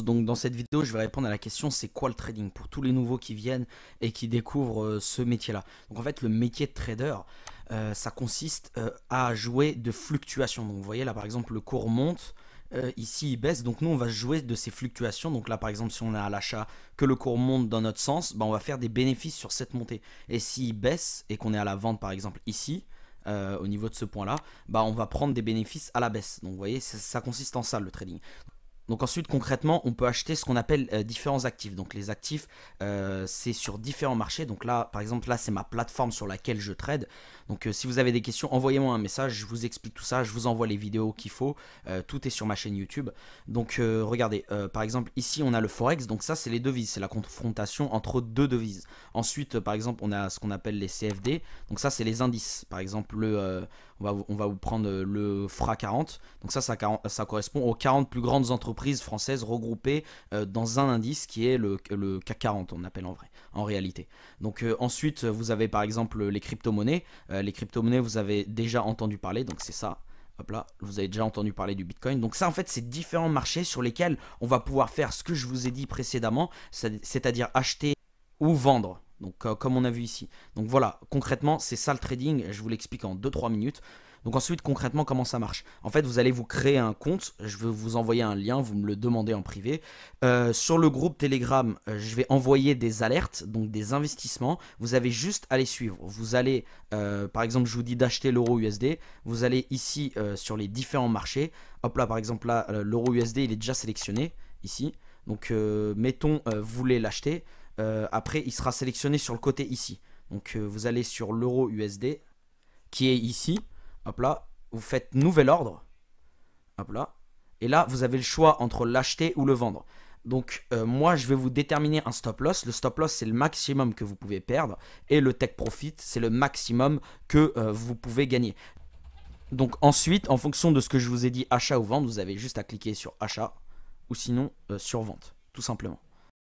tous, donc dans cette vidéo je vais répondre à la question c'est quoi le trading pour tous les nouveaux qui viennent et qui découvrent ce métier là. Donc en fait le métier de trader ça consiste à jouer de fluctuations. Donc vous voyez là par exemple le cours monte, ici il baisse, donc nous on va jouer de ces fluctuations. Donc là par exemple si on est à l'achat que le cours monte dans notre sens, bah, on va faire des bénéfices sur cette montée. Et s'il baisse et qu'on est à la vente par exemple ici, au niveau de ce point là, bah on va prendre des bénéfices à la baisse. Donc vous voyez ça consiste en ça le trading. Donc ensuite concrètement on peut acheter ce qu'on appelle différents actifs. Donc les actifs c'est sur différents marchés. Donc là par exemple là c'est ma plateforme sur laquelle je trade. Donc si vous avez des questions envoyez-moi un message, je vous explique tout ça, je vous envoie les vidéos qu'il faut. Tout est sur ma chaîne YouTube. Donc regardez par exemple ici on a le Forex. Donc ça c'est les devises, c'est la confrontation entre deux devises. Ensuite par exemple on a ce qu'on appelle les CFD. Donc ça c'est les indices. Par exemple on va vous prendre le FRA 40. Donc ça correspond aux 40 plus grandes entreprises françaises regroupées dans un indice qui est le CAC 40, on appelle en réalité. Donc ensuite, vous avez par exemple les crypto-monnaies. Les crypto-monnaies, vous avez déjà entendu parler, donc c'est ça. Hop là, vous avez déjà entendu parler du Bitcoin. Donc ça, en fait, c'est différents marchés sur lesquels on va pouvoir faire ce que je vous ai dit précédemment, c'est-à-dire acheter ou vendre. Donc comme on a vu ici. Donc voilà, concrètement c'est ça le trading, je vous l'explique en 2-3 minutes. Donc ensuite concrètement comment ça marche. En fait vous allez vous créer un compte, je vais vous envoyer un lien, vous me le demandez en privé. Sur le groupe Telegram je vais envoyer des alertes, donc des investissements. Vous avez juste à les suivre. Vous allez par exemple je vous dis d'acheter l'euro USD. Vous allez ici sur les différents marchés. Hop là par exemple là l'euro USD il est déjà sélectionné ici. Donc mettons vous voulez l'acheter. Après il sera sélectionné sur le côté ici. Donc vous allez sur l'euro USD qui est ici. Hop là, vous faites nouvel ordre. Hop là. Et là vous avez le choix entre l'acheter ou le vendre. Donc moi je vais vous déterminer un stop loss. Le stop loss c'est le maximum que vous pouvez perdre. Et le take profit c'est le maximum que vous pouvez gagner. Donc ensuite en fonction de ce que je vous ai dit achat ou vente, vous avez juste à cliquer sur achat ou sinon sur vente tout simplement.